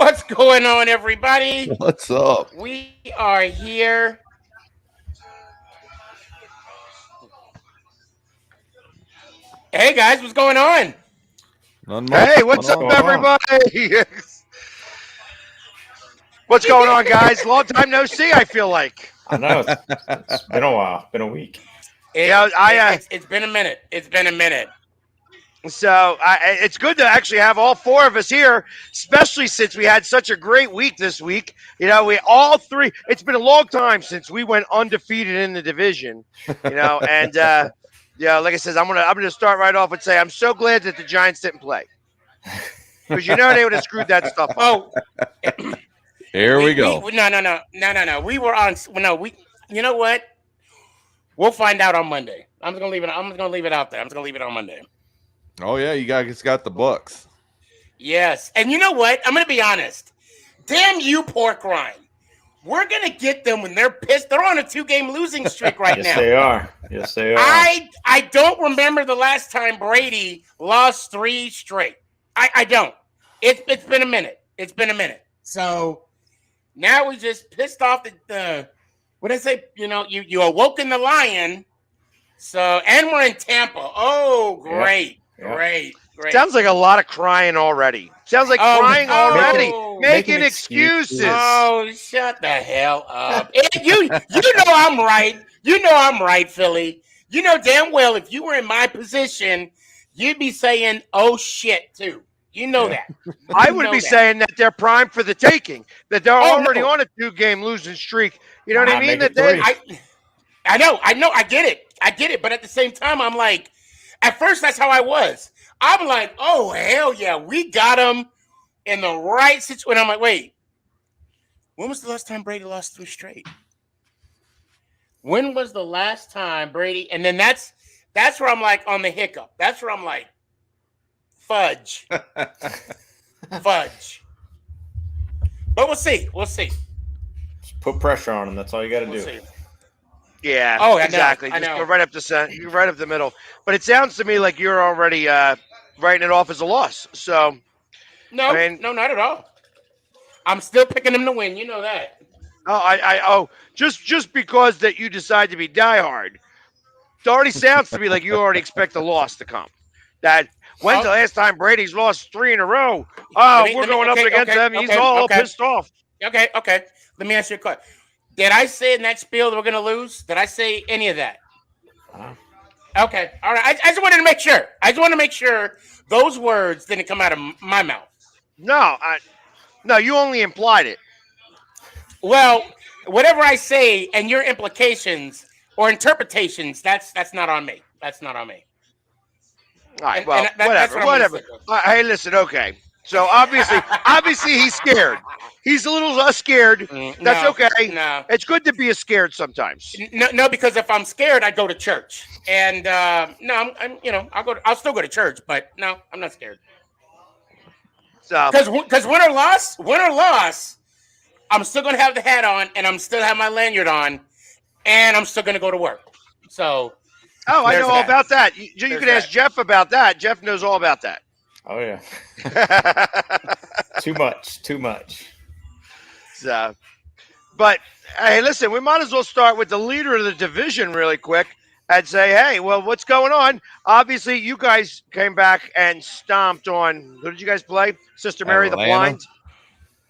What's going on, everybody? What's up? We are here. Hey guys, what's going on? Not much. Hey, What's what's up, going Going on? on? everybody? What's going on, guys? Long time no see. I feel like. I know it's been a while, been a week. Yeah, It's been a minute. It's been a minute. It's good to actually have all four of us here, especially since we had such a great week this week. We all three. It's been a long time since we went undefeated in the division. And like I said, I'm gonna start right off and say I'm so glad that the Giants didn't play because they would have screwed that stuff up. Oh, Here we go. No. We were on. No, we. You know what? We'll find out on Monday. I'm just gonna leave it. I'm just gonna leave it out there. I'm just gonna leave it on Monday. Oh yeah, you guys got the Bucks. Yes, and you know what? I'm gonna be honest. Damn you, pork rind. We're gonna get them when they're pissed. They're on a 2-game losing streak right Yes, now. they are. Yes, they are. I don't remember the last time Brady lost 3 straight. I don't. It's been a minute. It's been a minute. So now we just pissed off the what did I say? You awoken the lion. So and we're in Tampa. Oh, great. Yep. Great. Sounds like a lot of crying already. Sounds like crying already. Making excuses. Oh, shut the hell up. You know I'm right. You know I'm right, Philly. You know damn well if you were in my position, you'd be saying, oh shit, too. You know that. I would be saying that they're primed for the taking, that they're already on a 2-game losing streak. You know what I mean? I know, I get it. But at the same time, I'm like, at first, that's how I was. I'm like, oh, hell yeah, we got him in the right situation. I'm like, wait, when was the last time Brady lost 3 straight? When was the last time Brady? And then that's where I'm like on the hiccup. That's where I'm like, fudge. Fudge. But we'll see. Just put pressure on them. That's all you got to do. See. Yeah. Oh, exactly. I know. Just go right up the center, right up the middle. But it sounds to me like you're already writing it off as a loss. So no, not at all. I'm still picking them to win. You know that. Just because that you decide to be diehard, it already sounds to me like you already expect a loss to come. That when's the last time Brady's lost 3 in a row? We're going up against them. He's all pissed off. Okay. Let me ask you a question. Did I say in that spiel that we're going to lose? Did I say any of that? Okay. All right. I just wanted to make sure. I just want to make sure those words didn't come out of my mouth. No, you only implied it. Well, whatever I say and your implications or interpretations, that's not on me. That's not on me. All right. Well, whatever. Hey, listen. Okay. So obviously he's scared. He's a little scared. That's okay. No, it's good to be scared sometimes. No, because if I'm scared, I go to church. And no, I'll still go to church, but no, I'm not scared. So because win or loss, I'm still gonna have the hat on, and I'm still have my lanyard on, and I'm still gonna go to work. So. Oh, I know all about that. You can ask Jeff about that. Jeff knows all about that. Oh yeah. Too much. So, but hey, listen, we might as well start with the leader of the division really quick and say, hey, well, what's going on? Obviously, you guys came back and stomped on. Who did you guys play? Sister Mary the Blind.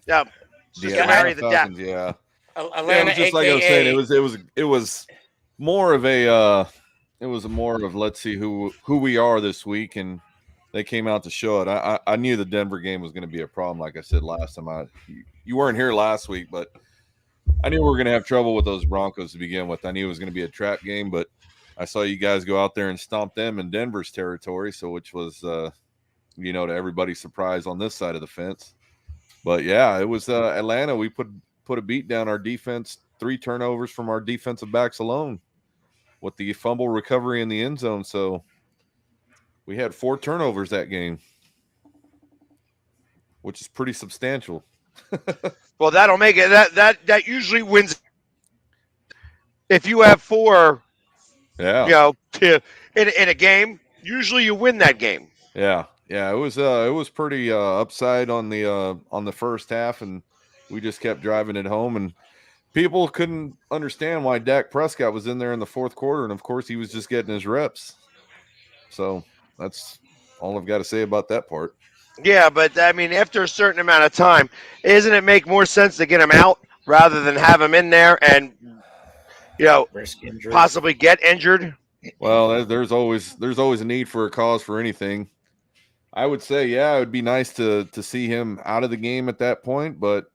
Yeah, Sister Mary the Deaf. Yeah. Atlanta, just like I was saying, it was more of a. It was more of let's see who we are this week, and they came out to show it. I knew the Denver game was going to be a problem, like I said last time. You weren't here last week, but I knew we were going to have trouble with those Broncos to begin with. I knew it was going to be a trap game, but I saw you guys go out there and stomp them in Denver's territory, so which was to everybody's surprise on this side of the fence. But yeah, it was Atlanta. We put a beat down our defense, 3 turnovers from our defensive backs alone, with the fumble recovery in the end zone. So we had 4 turnovers that game, which is pretty substantial. Well, that'll make it. That usually wins. If you have 4, in a game, usually you win that game. Yeah. Yeah, it was pretty upside on the first half, and we just kept driving it home, and people couldn't understand why Dak Prescott was in there in the fourth quarter, and of course he was just getting his reps. So that's all I've got to say about that part. Yeah, but I mean, after a certain amount of time, isn't it make more sense to get him out rather than have him in there and Risk injury. possibly get injured? Well, there's always a need for a cause for anything. I would say, yeah, it would be nice to see him out of the game at that point, but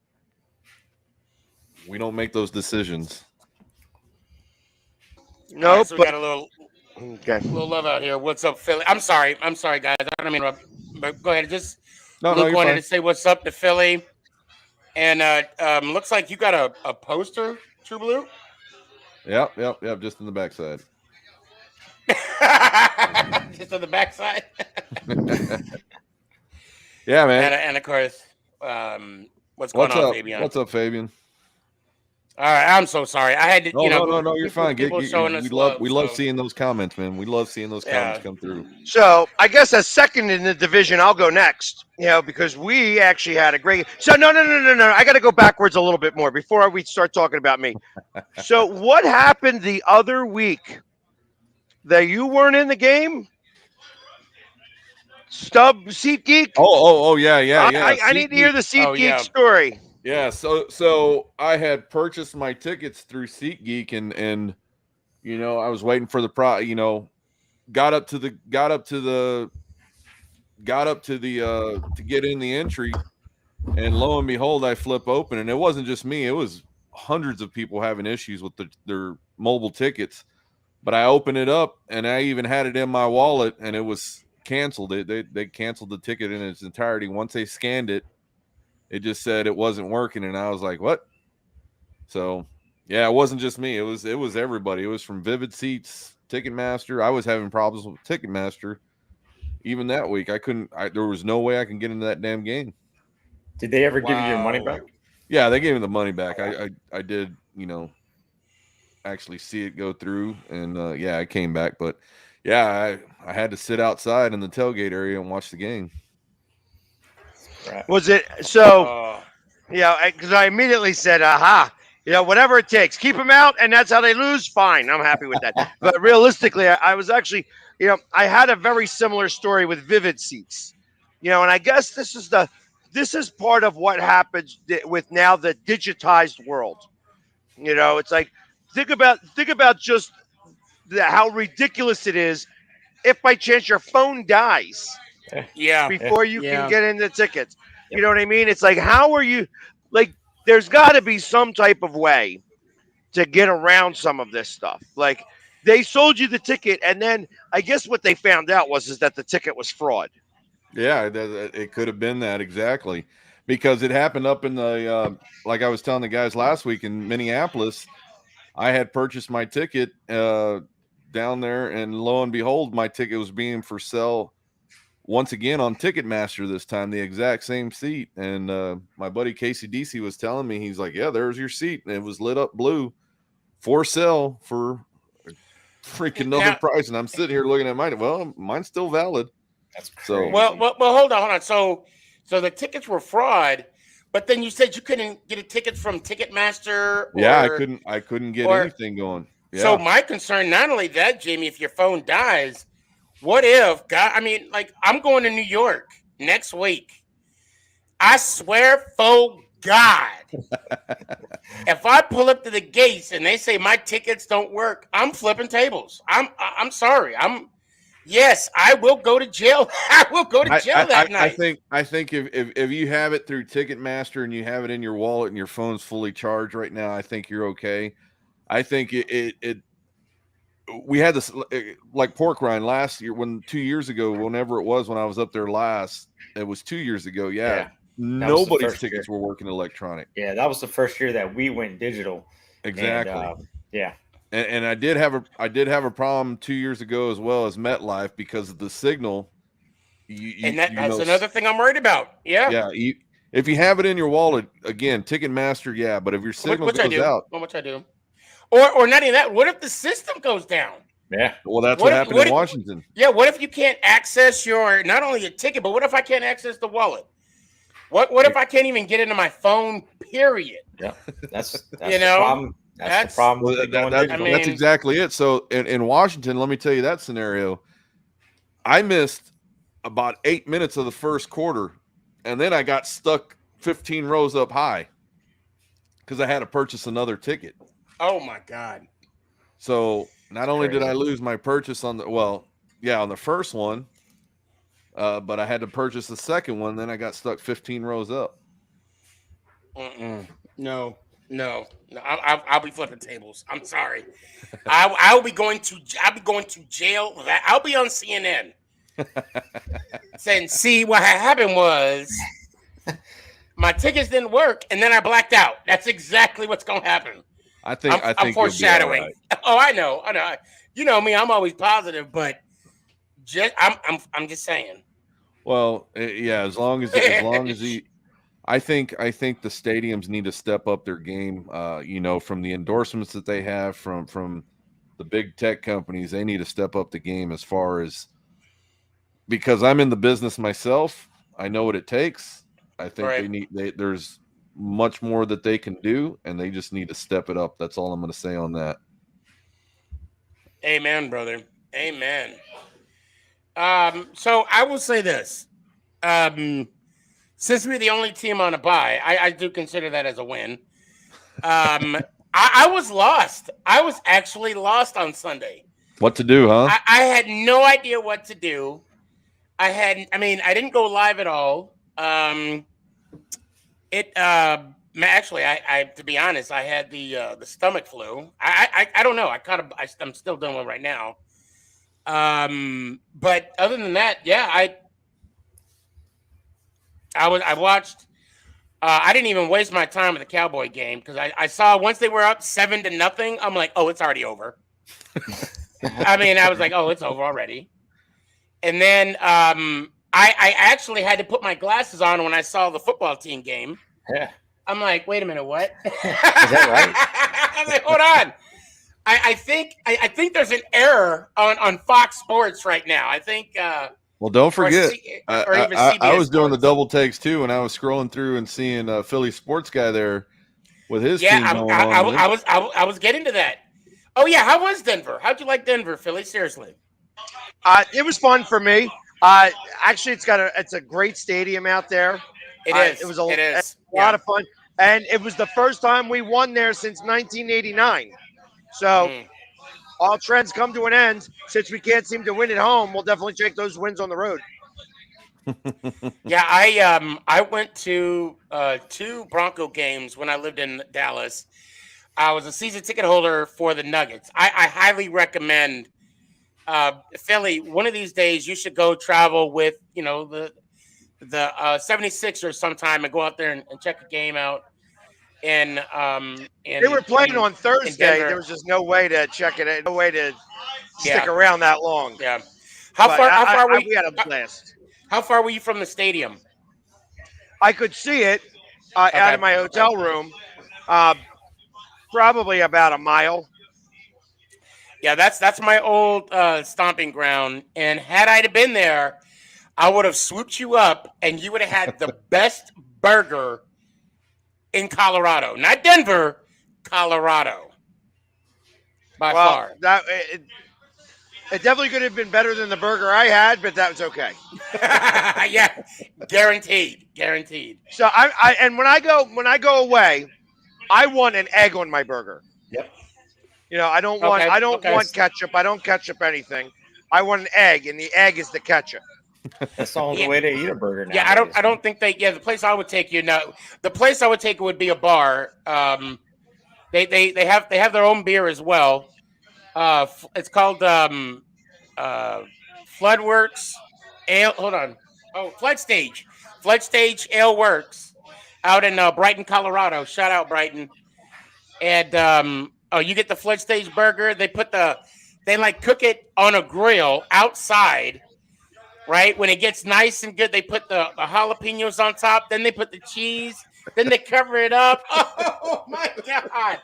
we don't make those decisions. No, All right, so we but got a little okay. love out here. What's up, Philly? I'm sorry, guys. I don't mean to interrupt, but go ahead. Just No, Luke you're wanted fine. to say what's up to Philly, and looks like you got a poster, True Blue. Yep. Just in the backside. Just on the backside. Yeah, man. And of course, what's going on, up, Fabian? What's up, Fabian? All right, I'm so sorry. I had to, No, you're fine. People showing us love. We love seeing those comments, man. We love seeing those comments come through. So I guess as second in the division, I'll go next. Because we actually had a great. So no. I got to go backwards a little bit more before we start talking about me. So what happened the other week that you weren't in the game? Stub Seat Geek. Oh, yeah. I need to hear the Seat Geek story. Yeah, so I had purchased my tickets through SeatGeek and I was waiting for the got up to get in the entry, and lo and behold I flip open, and it wasn't just me, it was hundreds of people having issues with their mobile tickets. But I opened it up and I even had it in my wallet and it was canceled. They canceled the ticket in its entirety. Once they scanned it, it just said it wasn't working, and I was like, "What?" So, yeah, it wasn't just me. It was everybody. It was from Vivid Seats, Ticketmaster. I was having problems with Ticketmaster even that week. There was no way I can get into that damn game. Did they ever give you your money back? Yeah, they gave me the money back. I did, actually see it go through, and I came back, but yeah, I had to sit outside in the tailgate area and watch the game. Right. Was it so? Because I immediately said, "Aha! Whatever it takes, keep them out, and that's how they lose. Fine, I'm happy with that." But realistically, I was actually, I had a very similar story with Vivid Seats, and I guess this is part of what happens with now the digitized world. It's like think about just how ridiculous it is if by chance your phone dies. Before you can get in the tickets. You know what I mean? It's like, how are you, like, there's got to be some type of way to get around some of this stuff. Like, they sold you the ticket, and then I guess what they found out is that the ticket was fraud. Yeah, it could have been that exactly, because it happened up in the, like I was telling the guys last week in Minneapolis, I had purchased my ticket down there, and lo and behold, my ticket was being for sale once again on Ticketmaster this time, the exact same seat. And my buddy Casey DC was telling me, he's like, "Yeah, there's your seat," and it was lit up blue for sale for freaking another price. And I'm sitting here looking at mine. Well, mine's still valid. That's crazy. So well, hold on. So the tickets were fraud, but then you said you couldn't get a ticket from Ticketmaster. I couldn't get anything going. Yeah. So my concern, not only that, Jamie, if your phone dies, what if, God, I mean, like, I'm going to New York next week. I swear, for God, if I pull up to the gates and they say my tickets don't work, I'm flipping tables. I'm sorry. Yes, I will go to jail. I will go to jail that night. I think if you have it through Ticketmaster and you have it in your wallet and your phone's fully charged right now, I think you're okay. I think we had this, like Pork Rind last year, 2 years ago, whenever it was, when I was up there last, it was 2 years ago. Yeah. Nobody's tickets were working electronic. Yeah, that was the first year that we went digital. Exactly. And, and I did have a problem 2 years ago as well as MetLife because of the signal. That's another thing I'm worried about. Yeah. If you have it in your wallet, again, Ticketmaster, yeah. But if your signal goes out, how much I do, or not even that. What if the system goes down? Yeah. Well, that's what happened in Washington. Yeah, what if you can't access not only your ticket, but what if I can't access the wallet? What if I can't even get into my phone, period? Yeah. That's You the know? problem. That's the problem with going digital. That's exactly it. So in Washington, let me tell you that scenario. I missed about 8 minutes of the first quarter, and then I got stuck 15 rows up high because I had to purchase another ticket. Oh my God. So not only did I lose my purchase on the first one, but I had to purchase the second one. Then I got stuck 15 rows up. No. I'll be flipping tables. I'm sorry. I'll be going to jail. I'll be on CNN saying, "See, what happened was my tickets didn't work, and then I blacked out." That's exactly what's going to happen. I think I'm foreshadowing. Right. Oh, I know. You know me. I'm always positive, but I'm just saying. Well, yeah. As long as he. I think the stadiums need to step up their game. From the endorsements that they have from the big tech companies, they need to step up the game as far as, because I'm in the business myself. I know what it takes. I think there's much more that they can do, and they just need to step it up. That's all I'm going to say on that. Amen, brother. Amen. So I will say this. Since we're the only team on a bye, I do consider that as a win. I was lost. I was actually lost on Sunday. What to do, huh? I had no idea what to do. I didn't go live at all. Actually, to be honest, I had the stomach flu. I don't know. I'm still dealing with it right now. But other than that, yeah, I watched. I didn't even waste my time with the Cowboy game because I saw once they were up 7-0. I'm like, oh, it's already over. I was like, oh, it's over already. And then I actually had to put my glasses on when I saw the football team game. Yeah. I'm like, wait a minute, what? Is that right? I'm like, hold on. I think there's an error on Fox Sports right now. I think. Well, don't forget, I was doing the Sports. double takes too, and I was scrolling through and seeing Philly sports guy there with his team going on. I was getting to that. Oh yeah, how was Denver? How'd you like Denver, Philly? Seriously. It was fun for me. Actually, it's a great stadium out there. It is. It was a lot of fun, and it was the first time we won there since 1989. So. All trends come to an end. Since we can't seem to win at home, we'll definitely take those wins on the road. Yeah, I went to 2 Bronco games when I lived in Dallas. I was a season ticket holder for the Nuggets. I highly recommend Philly. One of these days, you should go travel with the 76ers sometime and go out there and check a game out. And they were playing on Thursday. There was just no way to check it. No way to stick around that long. Yeah. How far were you? We had a blast. How far were you from the stadium? I could see it out of my hotel room. Probably about a mile. Yeah, that's my old stomping ground. And had I been there, I would have swooped you up, and you would have had the best burger in Colorado, not Denver, Colorado, by far. It definitely could have been better than the burger I had, but that was okay. Yeah, guaranteed. So and when I go away, I want an egg on my burger. Yep. I don't want ketchup. I don't ketchup anything. I want an egg, and the egg is the ketchup. That's the only way to eat a burger now. Yeah, I don't think the place I would take you the place I would take would be a bar. They have their own beer as well. It's called Floodworks Ale. Hold on. Oh, Flood Stage Ale Works out in Brighton, Colorado. Shout out Brighton. And you get the Flood Stage burger. They cook it on a grill outside. Right? When it gets nice and good, they put the jalapenos on top. Then they put the cheese. Then they cover it up. Oh, my God.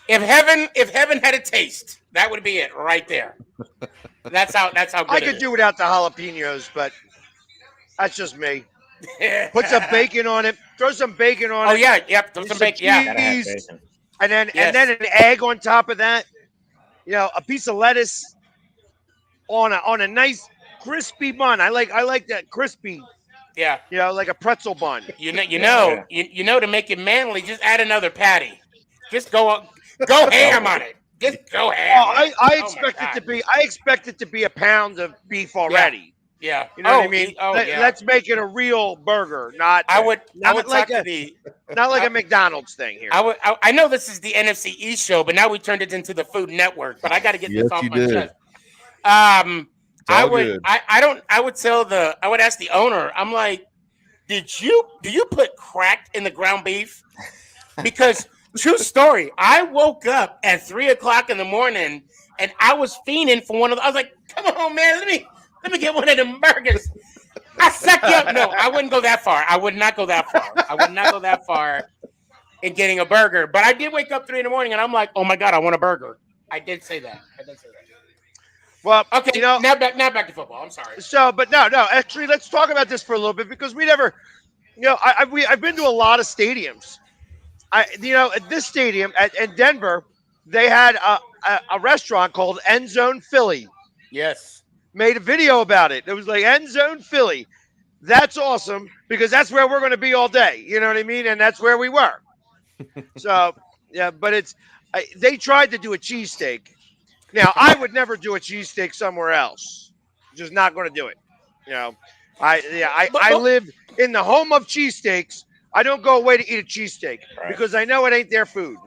If heaven had a taste, that would be it right there. That's how good I it could is. do without the jalapenos, but that's just me. Put some bacon on it. Throw some bacon on it. Oh yeah, yep. Some Some bacon. Yeah. Gotta have cheese, bacon. and then Yes. an egg on top of that. A piece of lettuce on a nice crispy bun. I like that crispy. Yeah. Like a pretzel bun. You know, Yeah. you know, to make it manly, just add another patty. Just go ham on it. Just go ham. Oh, on it. I Oh, my expect it God. to be. I expect it to be a pound of beef already. Yeah. You know what I mean? Yeah. Let's make it a real burger, not I would like talk a to the. not like a McDonald's thing here. I know this is the NFC East show, but now we turned it into the Food Network. But I got to get Yes, this off you my did. chest. It's I all would. good. I would ask the owner. I'm like, do you put crack in the ground beef? Because true story, I woke up at 3:00 in the morning and I was fiending for one of. I was like, come on, man, let me get one of them burgers. I suck you up. No, I wouldn't go that far. I would not go that far. I would not go that far in getting a burger. But I did wake up 3 in the morning and I'm like, oh my God, I want a burger. I did say that. Well, Okay, now back to football. I'm sorry. So, but no. Actually, let's talk about this for a little bit because we never. I've been to a lot of stadiums. At this stadium in Denver, they had a restaurant called End Zone Philly. Yes. Made a video about it. It was like End Zone Philly. That's awesome because that's where we're going to be all day. You know what I mean? And that's where we were. So, yeah, but they tried to do a cheesesteak. Now, I would never do a cheesesteak somewhere else. Just not going to do it. I live in the home of cheesesteaks. I don't go away to eat a cheesesteak because I know it ain't their food.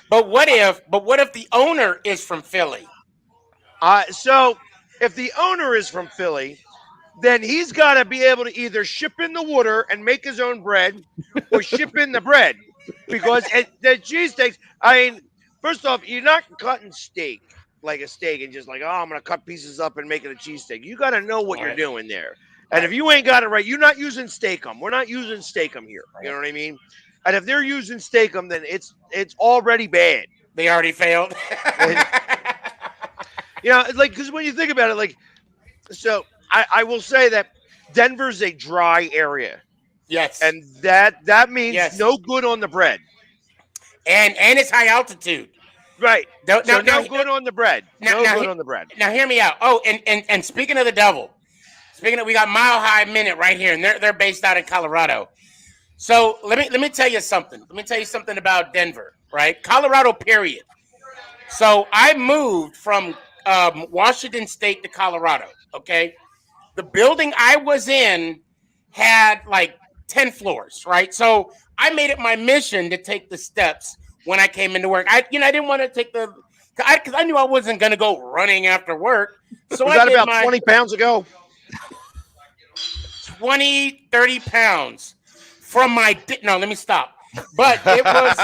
But what if the owner is from Philly? So if the owner is from Philly, then he's got to be able to either ship in the water and make his own bread or ship in the bread. Because the cheesesteaks, I mean, first off, you're not cutting steak like a steak and just like, oh, I'm going to cut pieces up and make it a cheesesteak. You got to know what you're doing there. And if you ain't got it right, you're not using Steak-umm. We're not using Steak-umm here. You know what I mean? And if they're using Steak-umm, then it's already bad. They already failed. Because when you think about it, so I will say that Denver's a dry area. Yes. And that means no good on the bread. And it's high altitude. Right. No good on the bread. No good on the bread. Now hear me out. Oh, and speaking of the devil, we got Mile High Minute right here, and they're based out in Colorado. So let me tell you something. Let me tell you something about Denver, right? Colorado, period. So I moved from Washington State to Colorado. Okay, the building I was in had like 10 floors, right? So I made it my mission to take the steps when I came into work. I didn't want to take because I knew I wasn't going to go running after work. So was that about 20 pounds ago? 20, 30 pounds from my no, let me stop. But it was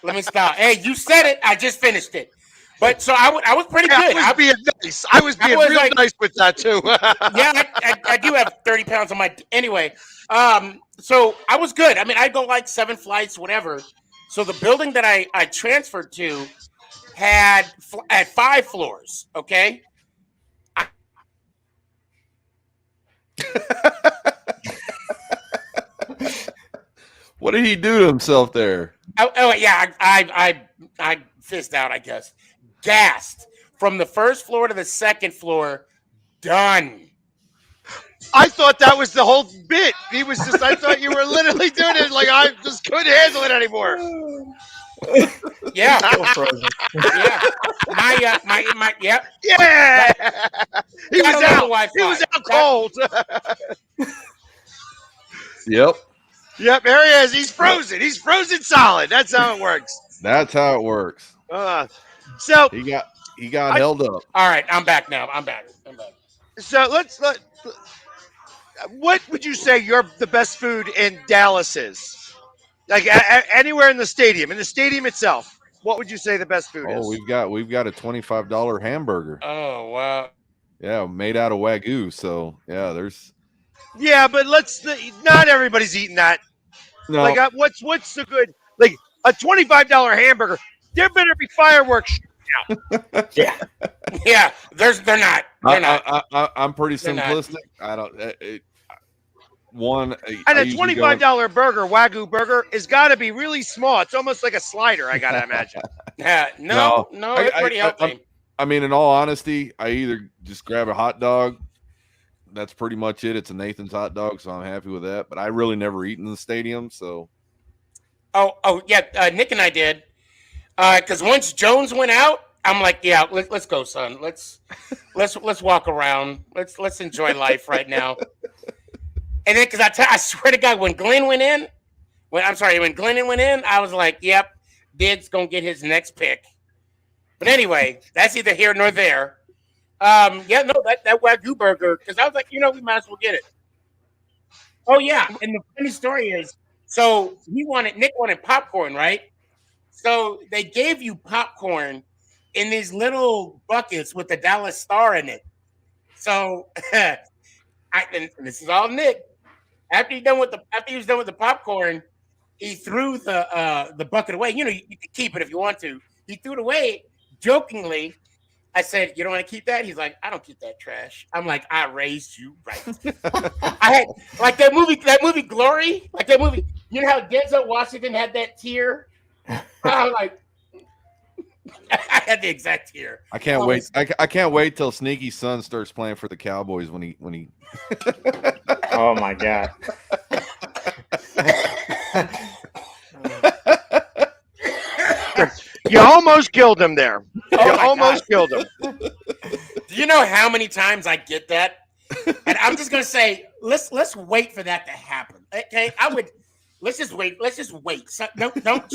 let me stop. Hey, you said it. I just finished it. But so I was pretty good. I was being nice. I was being real nice with that too. Yeah, I do have 30 pounds on my anyway. So I was good. I mean, I go like 7 flights, whatever. So the building that I transferred to had 5 floors. Okay. What did he do to himself there? Oh yeah, I fizzed out, I guess. Gassed from the first floor to the second floor. Done. I thought that was the whole bit. He was just. I thought you were literally doing it like I just couldn't handle it anymore. Yeah. Yeah. My. Yep. Yeah. He was out. He was out cold. Yep. Yep. There he is. He's frozen. He's frozen solid. That's how it works. That's how it works. So he got held up. All right, I'm back now. I'm back. So what would you say the best food in Dallas is? Like anywhere in the stadium itself, what would you say the best food is? We've got a $25 hamburger. Oh wow. Yeah, made out of Wagyu. So yeah, there's. Yeah, but not everybody's eating that. No. Like what's the good like a $25 hamburger? there better be fireworks. Yeah. Yeah, they're not. They're not. I'm pretty They're not. simplistic. I don't. One, And I a usually go. $25 burger, Wagyu burger, is got to be really small. It's almost like a slider, I got to imagine. No, it's pretty healthy. I mean, in all honesty, I either just grab a hot dog. That's pretty much it. It's a Nathan's hot dog, so I'm happy with that. But I really never eat in the stadium, so. Oh yeah, Nick and I did. Because once Jones went out, I'm like, yeah, let's go, son. Let's walk around. Let's enjoy life right now. And then, because I swear to God, when Glenn went in, when Glennon went in, I was like, yep, Did's gonna get his next pick. But anyway, that's either here nor there. That Wagyu burger, because I was like, we might as well get it. Oh yeah, and the funny story is, so Nick wanted popcorn, right? So they gave you popcorn in these little buckets with the Dallas Star in it. So and this is all Nick. After he was done with the popcorn, he threw the bucket away. You can keep it if you want to. He threw it away jokingly. I said, "You don't want to keep that?" He's like, "I don't keep that trash." I'm like, "I raised you right." I had like that movie Glory, like that movie. You know how Denzel Washington had that tear? I was like, I had the exact tear. I can't wait. I can't wait till Sneaky Son starts playing for the Cowboys when he. Oh my God. You almost killed him there. You almost killed him. Do you know how many times I get that? And I'm just gonna say, let's wait for that to happen. Okay, let's just wait. Let's just wait. So, don't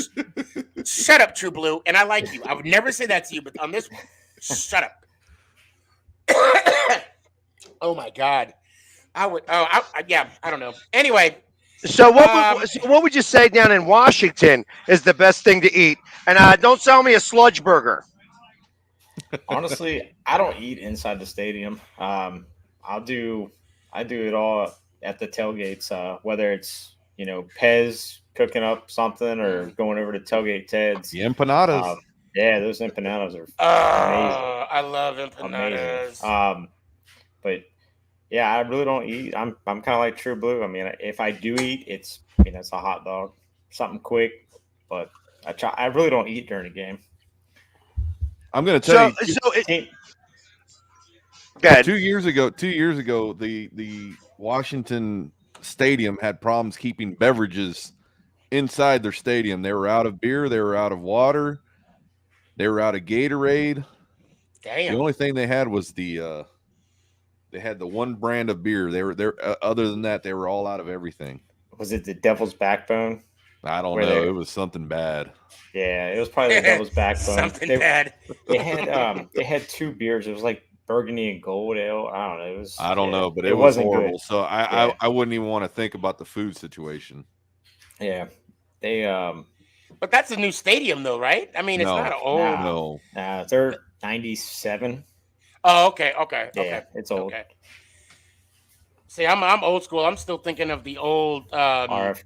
shut up, True Blue. And I like you. I would never say that to you, but on this one, shut up. Oh my God. I would. I don't know. Anyway. So what would you say down in Washington is the best thing to eat? And don't sell me a sludge burger. Honestly, I don't eat inside the stadium. I do it all at the tailgates. Whether it's Pez cooking up something or going over to tailgate Ted's. The empanadas. Yeah, those empanadas are amazing. I love empanadas. Amazing. But yeah, I really don't eat. I'm kind of like True Blue. I mean, if I do eat, it's it's a hot dog, something quick. But I really don't eat during the game. I'm going to tell you. So 2 years ago, the Washington Stadium had problems keeping beverages inside their stadium. They were out of beer. They were out of water. They were out of Gatorade. Damn. The only thing they had was they had the one brand of beer. They were there. Other than that, they were all out of everything. Was it the Devil's Backbone? I don't know. It was something bad. Yeah, it was probably the Devil's Backbone. Something bad. They had two beers. It was like Burgundy and Gold Ale. I don't know. I don't know, but it wasn't horrible. Good. So I wouldn't even want to think about the food situation. Yeah, they. But that's a new stadium, though, right? I mean, it's not an old. No, they're 97. Oh, okay. Yeah, it's old. Okay. See, I'm old school. I'm still thinking of the old RF.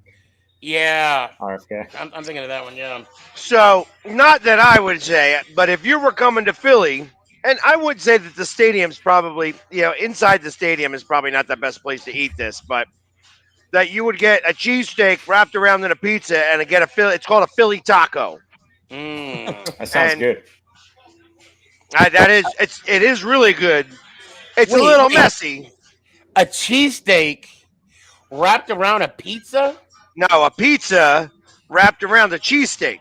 Yeah. RFK. I'm thinking of that one, yeah. So, not that I would say it, but if you were coming to Philly, and I would say that the stadium's probably, inside the stadium is probably not the best place to eat this, but that you would get a cheesesteak wrapped around in a pizza and it's called a Philly taco. That sounds good. It is really good. It's a little messy. A cheesesteak wrapped around a pizza? No, a pizza wrapped around a cheesesteak.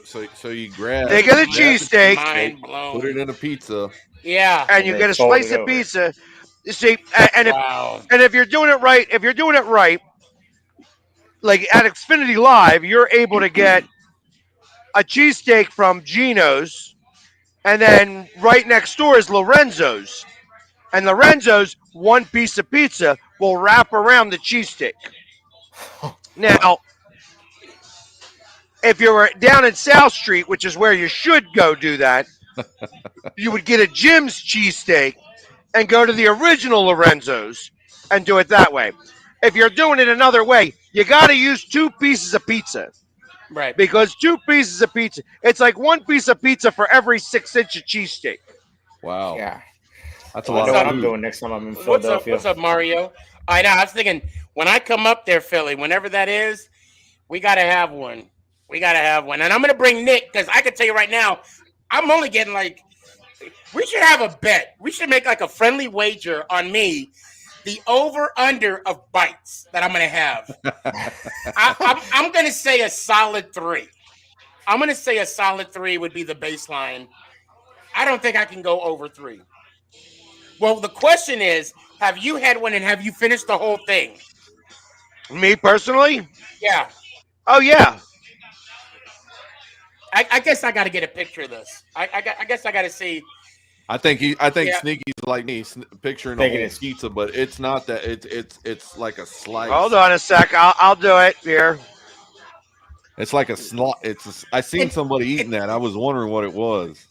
So you grab. They get a cheesesteak, put it in a pizza. Yeah, and you get a slice of pizza. You see, and if you're doing it right, like at Xfinity Live, you're able to get a cheesesteak from Gino's, and then right next door is Lorenzo's. And Lorenzo's, one piece of pizza will wrap around the cheesesteak. Now, if you were down in South Street, which is where you should go do that, you would get a Jim's cheesesteak and go to the original Lorenzo's and do it that way. If you're doing it another way, you got to use 2 pieces of pizza Right. because 2 pieces of pizza, it's like 1 piece of pizza for every 6-inch of cheesesteak. Wow, Yeah. that's a Well, I lot know of what up? I'm food. doing next time I'm in What's up? Philadelphia. What's up, Mario? I know. I was thinking when I come up there, Philly, whenever that is, we gotta have one. We gotta have one, and I'm gonna bring Nick because I can tell you right now, I'm only getting like. We should have a bet. We should make like a friendly wager on me, the over under of bites that I'm gonna have. I'm gonna say a solid 3. I'm gonna say a solid 3 would be the baseline. I don't think I can go over 3. Well, the question is, have you had one and have you finished the whole thing? Me personally? Yeah. Oh yeah. I guess I got to get a picture of this. I guess I got to see. I think Yeah. Sneaky's like me, picturing a Thinking whole it's- pizza, but it's not that. It's like a slice. Hold on a sec. I'll do it here. It's like a slot. I seen It, somebody eating it, that. I was wondering what it was.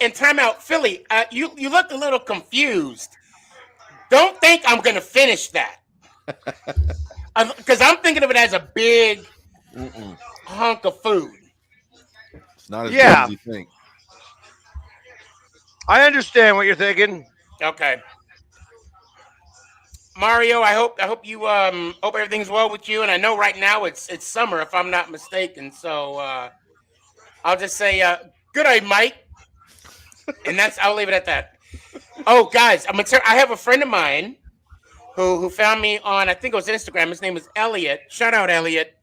in timeout, Philly, you looked a little confused. Don't think I'm going to finish that. Because I'm thinking of it as a big hunk of food. It's not as Yeah. big as you think. I understand what you're thinking. Okay. Mario, I hope you hope everything's well with you. And I know right now it's summer, if I'm not mistaken. So I'll just say good night, Mike. And I'll leave it at that. Oh, guys, I have a friend of mine who found me on, I think it was Instagram. His name is Elliot. Shout out, Elliot.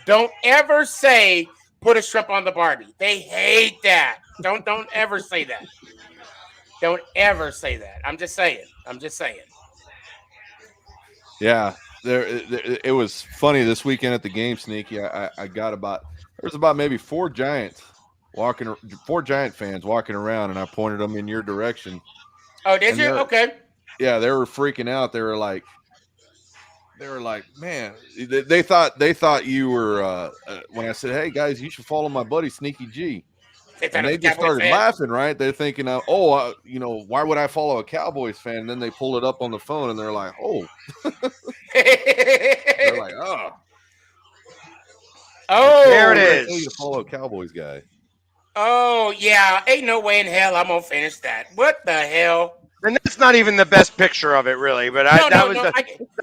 Don't ever say put a shrimp on the Barbie. They hate that. Don't ever say that. Don't ever say that. I'm just saying. Yeah, it was funny this weekend at the game, Sneaky. I got there was about maybe 4 Giant fans walking around, and I pointed them in your direction. Oh, did And you? Okay. Yeah, they were freaking out. They were like, man, they thought you were when I said, hey guys, you should follow my buddy Sneaky G. And they just started laughing, right? They're thinking, why would I follow a Cowboys fan? And then they pulled it up on the phone, and they're like, oh. They're like, oh. Oh, there it I tell you is. to follow a Cowboys guy. Oh, yeah. Ain't no way in hell I'm going to finish that. What the hell? And that's not even the best picture of it, really. But that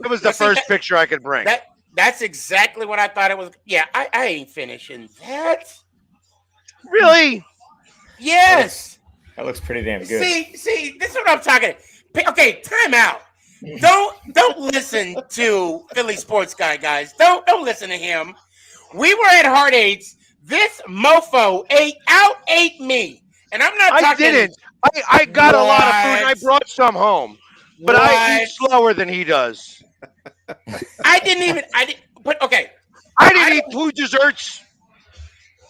was the first picture I could bring. That's exactly what I thought it was. Yeah, I ain't finishing that. Really? Yes. That looks pretty damn good. See, this is what I'm talking. Okay, time out. Don't listen to Philly Sports Guy, guys. Don't listen to him. We were at Heart Aids. This mofo ate me, and I'm not talking. I didn't. I got a lot of food, and I brought some home. But I eat slower than he does. I didn't. But okay. I didn't eat 2 desserts.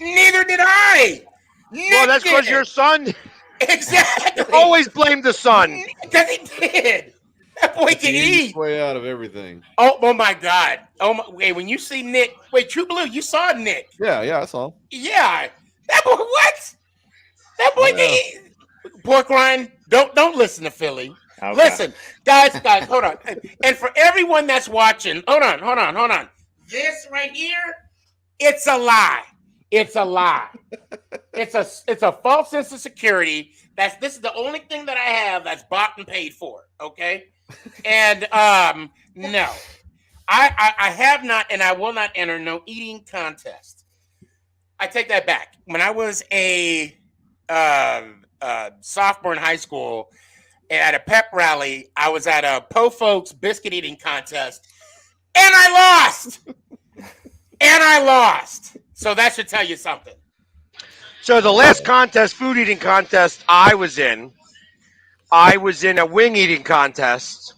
Neither did I. Well, that's because your son. Exactly. Always blame the son. Because he did. That boy can eat. Way out of everything. Oh my God. Wait, when you see Nick, True Blue, you saw Nick. Yeah, I saw him. Yeah. That boy, what? That boy can eat. Pork rind, don't listen to Philly. Okay. Listen, guys, hold on. And for everyone that's watching, hold on. This right here, it's a lie. It's a lie. It's a false sense of security. This is the only thing that I have that's bought and paid for. Okay, and no, I have not, and I will not enter no eating contest. I take that back. When I was a sophomore in high school at a pep rally, I was at a Po Folks biscuit eating contest, and I lost. So that should tell you something. So the last food eating contest I was in a wing eating contest,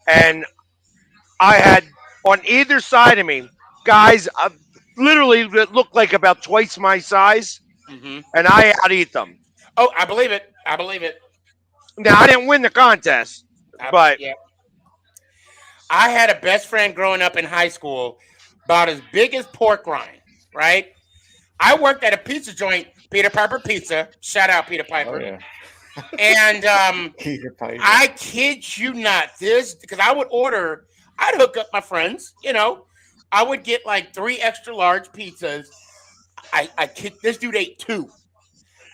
and I had on either side of me guys literally that looked like about twice my size, and I out-eat them. Oh, I believe it. Now, I didn't win the contest, but yeah. I had a best friend growing up in high school about as big as pork rind, right? I worked at a pizza joint, Peter Piper Pizza. Shout out, Peter Piper. Oh, yeah. And I kid you not, because I'd hook up my friends, I would get like 3 extra large pizzas. I kicked this dude ate 2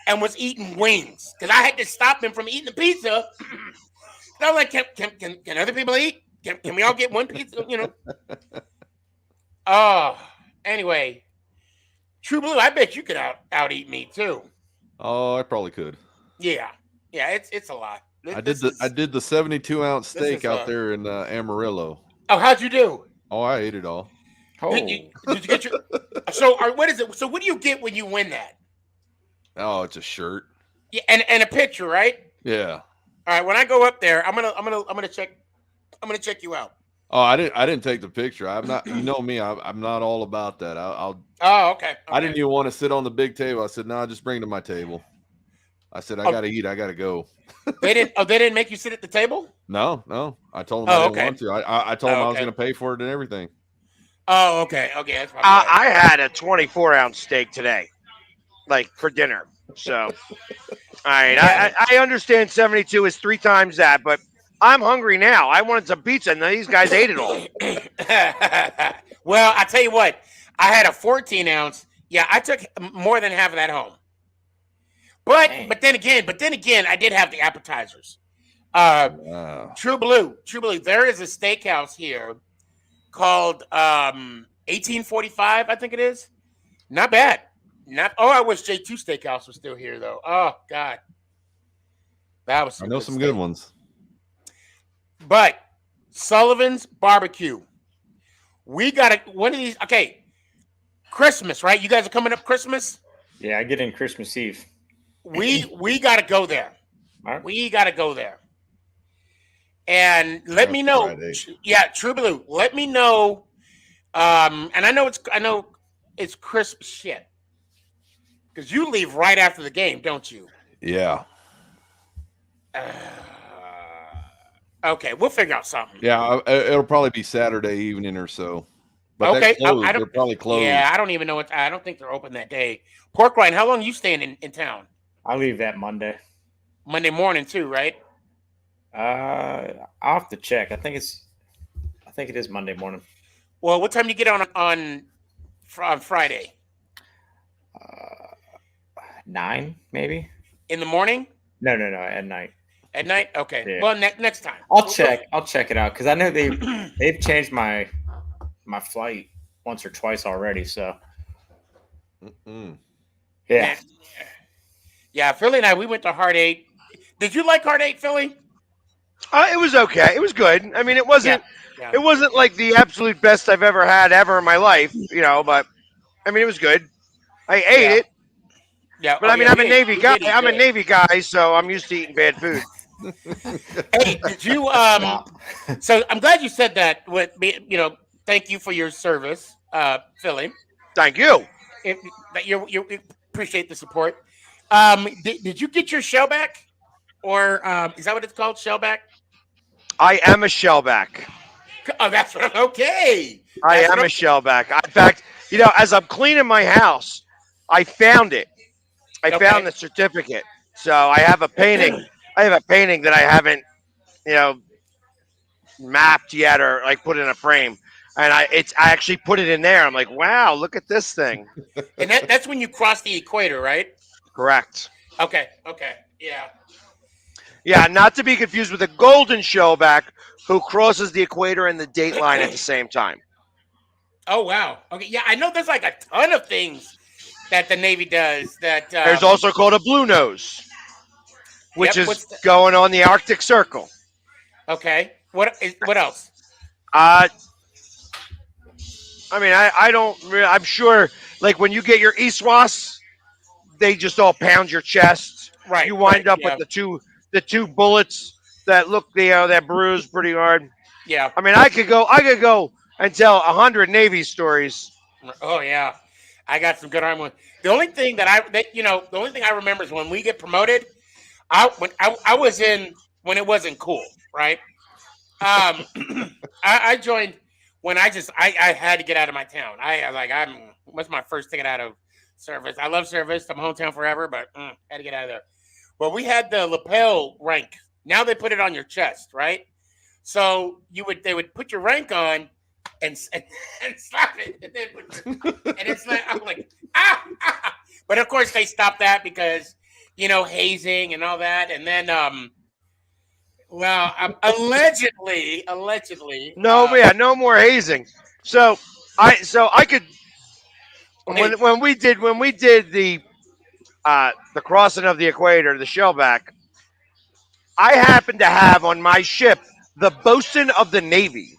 and was eating wings because I had to stop him from eating the pizza. I was like, can other people eat? Can we all get one pizza? Oh, anyway, True Blue, I bet you could out eat me too. Oh, I probably could. Yeah, it's a lot. I did the 72-ounce steak out there in Amarillo. Oh, how'd you do? Oh, I ate it all. Did you get your? So, what is it? So, what do you get when you win that? Oh, it's a shirt. Yeah, and a picture, right? Yeah. All right. When I go up there, I'm gonna check you out. Oh, I didn't take the picture. I'm not. You know me. I'm not all about that. I'll. Oh, okay. I didn't even want to sit on the big table. I said, "No, just bring it to my table." I said, "I gotta eat. I gotta go." They didn't make you sit at the table? No. I told them I didn't want to. I told them I was going to pay for it and everything. Oh, okay. That's probably I had a 24-ounce steak today, like for dinner. So, all right, I understand 72 is 3 times that, but I'm hungry now. I wanted some pizza, and these guys ate it all. Well, I tell you what, I had a 14-ounce. Yeah, I took more than half of that home. But then again, I did have the appetizers. Wow. True Blue. There is a steakhouse here called 1845, I think it is. Not bad. I wish J2 Steakhouse was still here though. Oh God, that was. I know some good ones. But Sullivan's Barbecue. We got one of these. Okay, Christmas, right? You guys are coming up Christmas. Yeah, I get in Christmas Eve. We got to go there. Right. We got to go there. And let me know. Friday. Yeah, True Blue. Let me know. And I know it's crisp shit. Because you leave right after the game, don't you? Yeah. Okay, we'll figure out something. Yeah, it'll probably be Saturday evening or so. But okay, they're probably closed. Yeah, I don't even know I don't think they're open that day. Pork Rind, how long are you staying in town? I leave that Monday. Monday morning too, right? I'll have to check. I think it is Monday morning. Well, what time do you get on Friday? 9 maybe. In the morning? No, at night. At night? Okay. Yeah. Well, next time. I'll check it out because I know they've changed my flight once or twice already. So yeah. Yeah, Philly and I, we went to Heart 8. Did you like Heart 8, Philly? It was okay. It was good. I mean, it wasn't like the absolute best I've ever had in my life, but I mean, it was good. I ate it. Yeah, but I mean, I'm a Navy guy. I'm a Navy guy, so I'm used to eating bad food. Hey, did you? So I'm glad you said that. With me, thank you for your service, Philly. Thank you. You appreciate the support. Did you get your shellback, or is that what it's called, shellback? I am a shellback. Oh, that's what. Okay. I am a shellback. In fact, as I'm cleaning my house, I found it. I found the certificate. So I have a painting. That I haven't, mapped yet or like put in a frame. And I actually put it in there. I'm like, wow, look at this thing. And that's when you cross the equator, right? Correct. Okay. Yeah. Yeah, not to be confused with a golden shellback who crosses the equator and the date line at the same time. Oh, wow. Okay. Yeah, I know there's like a ton of things that the Navy does. That there's also called a blue nose, which is going on the Arctic Circle. Okay. What else? I mean, I don't. I'm sure, like when you get your ESWAS, they just all pound your chest. Right. You wind up with the two bullets that look, that bruise pretty hard. Yeah. I mean, I could go and tell 100 Navy stories. Oh yeah, I got some good armor. The only thing the only thing I remember is when we get promoted. I was in when it wasn't cool, right? I joined when I had to get out of my town. What's my first ticket out of service? I love service. I'm hometown forever, but had to get out of there. Well, we had the lapel rank. Now they put it on your chest, right? So they would put your rank on, and slap it, and it's like I'm like ah. But of course they stopped that because hazing and all that, and then allegedly. No more hazing. So I could Hey, when we did the crossing of the equator, the shellback, I happened to have on my ship the bosun of the Navy.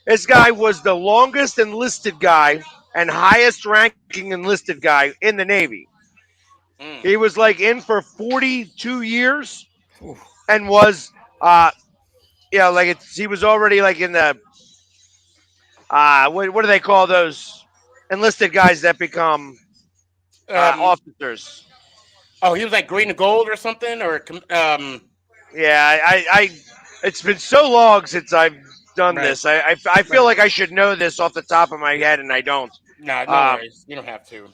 This guy was the longest enlisted guy and highest ranking enlisted guy in the Navy. He was like in for 42 years and was he was already like in the what do they call those enlisted guys that become officers? Oh, he was like green and gold or something, or Yeah, I it's been so long since I've done Right. this. I feel like I should know this off the top of my head, and I don't. no worries. You don't have to.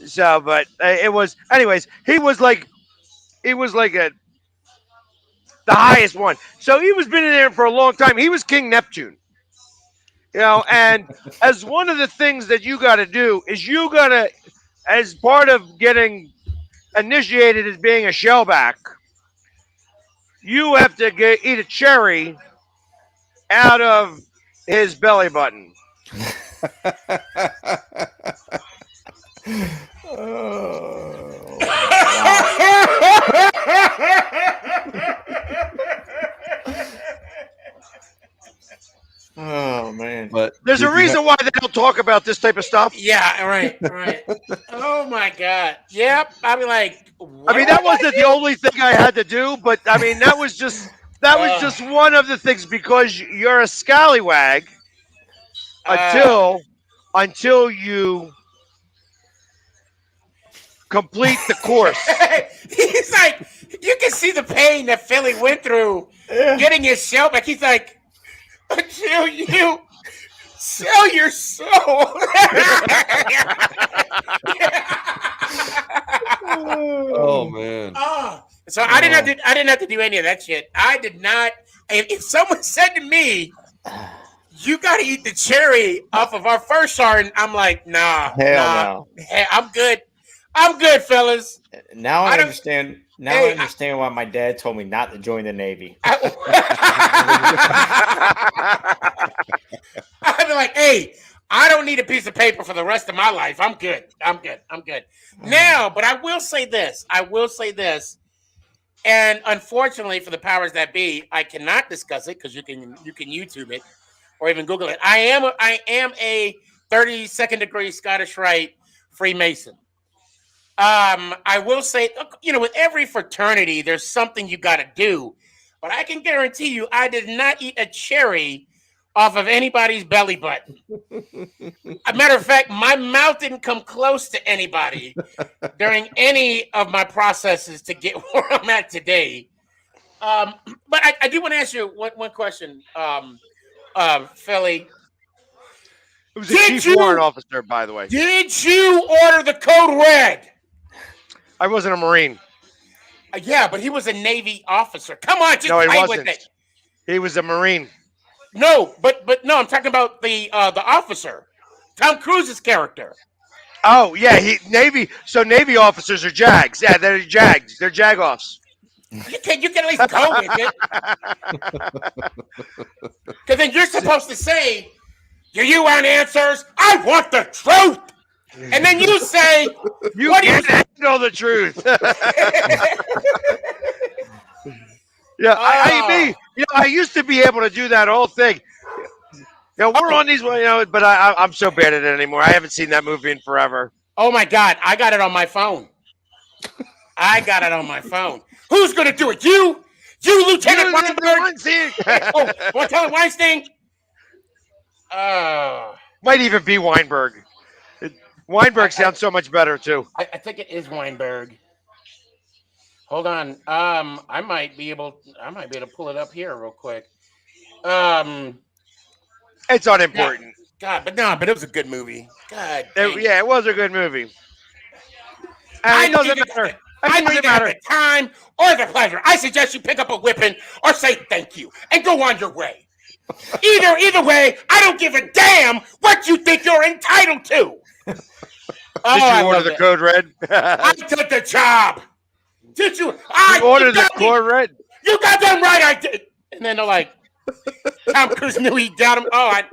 So, but it was, anyways. He was like the highest one. So he was been in there for a long time. He was King Neptune, And as one of the things that you got to do is you got to, as part of getting initiated as being a shellback, you have to eat a cherry out of his belly button. Oh, oh man! But There's a reason why they don't talk about this type of stuff. Yeah, right. Oh my God. Yep. I'd be like, That wasn't the only thing I had to do, but that was just one of the things, because you're a scallywag until you complete the course. He's like, you can see the pain that Philly went through getting his shell back. He's like, until you sell your soul. Oh man. So I didn't have to do any of that shit. I did not. If someone said to me, you got to eat the cherry off of our first sergeant, I'm like, nah. No. Hey, I'm good, fellas. Now I understand. Now I understand why my dad told me not to join the Navy. I'd be like, hey, I don't need a piece of paper for the rest of my life. I'm good. Now, but I will say this. And unfortunately for the powers that be, I cannot discuss it because you can YouTube it or even Google it. I am a 32nd degree Scottish Rite Freemason. I will say, with every fraternity, there's something you got to do. But I can guarantee you, I did not eat a cherry off of anybody's belly button. As a matter of fact, my mouth didn't come close to anybody during any of my processes to get where I'm at today. But I do want to ask you one question, Philly. It was a chief warrant officer, by the way. Did you order the code red? I wasn't a Marine. Yeah, but he was a Navy officer. Come on, just no, he play wasn't. with it. He was a Marine. No, but no, I'm talking about the officer, Tom Cruise's character. Oh yeah, Navy. So Navy officers are JAGs. Yeah, they're JAGs. They're JAG-offs. You can at least go with it, because then you're supposed to say, "Do you want answers? I want the truth." And then you say, "You can't handle the truth." Yeah, I used to be able to do that whole thing. We're on these, but I'm so bad at it anymore. I haven't seen that movie in forever. Oh my God, I got it on my phone. Who's gonna do it? You, Lieutenant Weinberg. Oh, want to tell it, Weinstein? Might even be Weinberg. Weinberg sounds so much better too. I think it is Weinberg. Hold on. I might be able to pull it up here real quick. It's unimportant. God, but it was a good movie. God. It was a good movie. I know it doesn't matter. I don't either have the time or the pleasure. I suggest you pick up a whipping or say thank you and go on your way. Either way, I don't give a damn what you think you're entitled to. Did you order the code red? I took the job. Did you? You ordered the code red? You got them right. I did. And then they're like, Tom Cruise knew he got him. I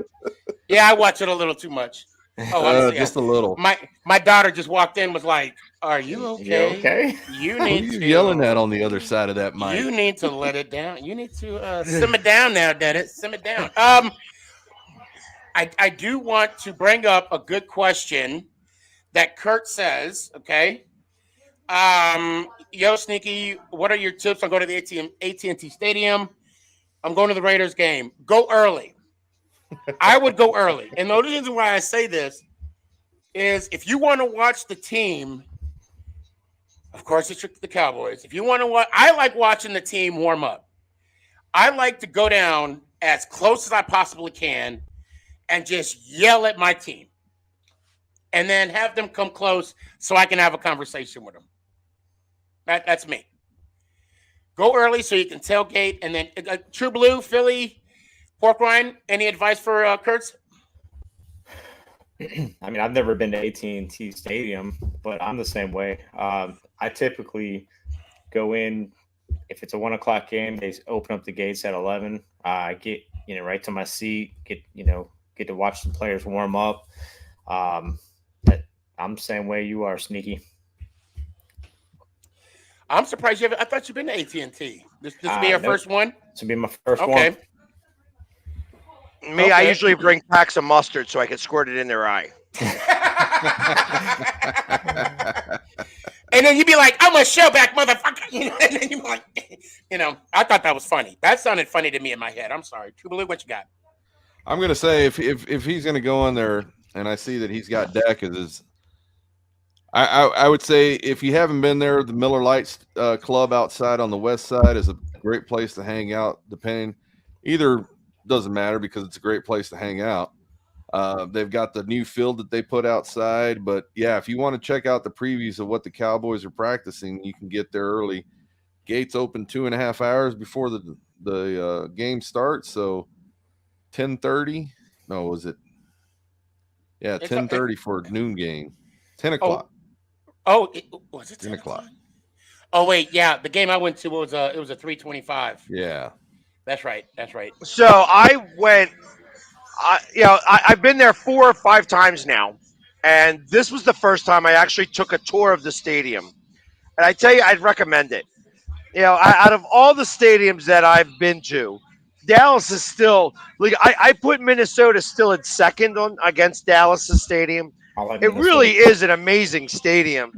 watch it a little too much. Just a little. My daughter just walked in, was like, "Are you okay? You okay? You need Who are to you yelling at on the other side of that mic. You need to let it down. You need to simmer down now, Dennis. Simmer down." I do want to bring up a good question that Kurt says. Okay. Yo, Sneaky, what are your tips on going to the AT&T Stadium? I'm going to the Raiders game. Go early. I would go early. And the only reason why I say this is if you want to watch the team, of course, it's the Cowboys. If you want to watch, I like watching the team warm up. I like to go down as close as I possibly can and just yell at my team and then have them come close so I can have a conversation with them. That's me. Go early so you can tailgate, and then True Blue, Philly, Pork Rind. Any advice for Kurtz? I mean, I've never been to AT&T Stadium, but I'm the same way. I typically go in if it's a 1 o'clock game. They open up the gates at 11. I get right to my seat. Get to watch the players warm up. I'm the same way you are, Sneaky. I'm surprised you haven't. I thought you've been to AT&T. This will be your first one? This will be my first one. Me, okay. I usually bring packs of mustard so I can squirt it in their eye. And then you'd be like, "I'm a showback, motherfucker." And then you're like, I thought that was funny. That sounded funny to me in my head. I'm sorry. True Blue, what you got? I'm going to say if he's going to go in there and I see that he's got Dak as his – I would say if you haven't been there, the Miller Lights Club outside on the west side is a great place to hang out. Either doesn't matter because it's a great place to hang out. They've got the new field that they put outside. But, yeah, if you want to check out the previews of what the Cowboys are practicing, you can get there early. Gates open 2.5 hours before the game starts. So 10:30. No, was it? Yeah, 10:30 for a noon game. 10 o'clock. Was it 10 o'clock? Oh wait, yeah. The game I went to was a 3:25. Yeah, that's right. So I went. I've been there 4 or 5 times now, and this was the first time I actually took a tour of the stadium. And I tell you, I'd recommend it. Out of all the stadiums that I've been to, Dallas is still like I put Minnesota still at second against Dallas's stadium. It really is an amazing stadium,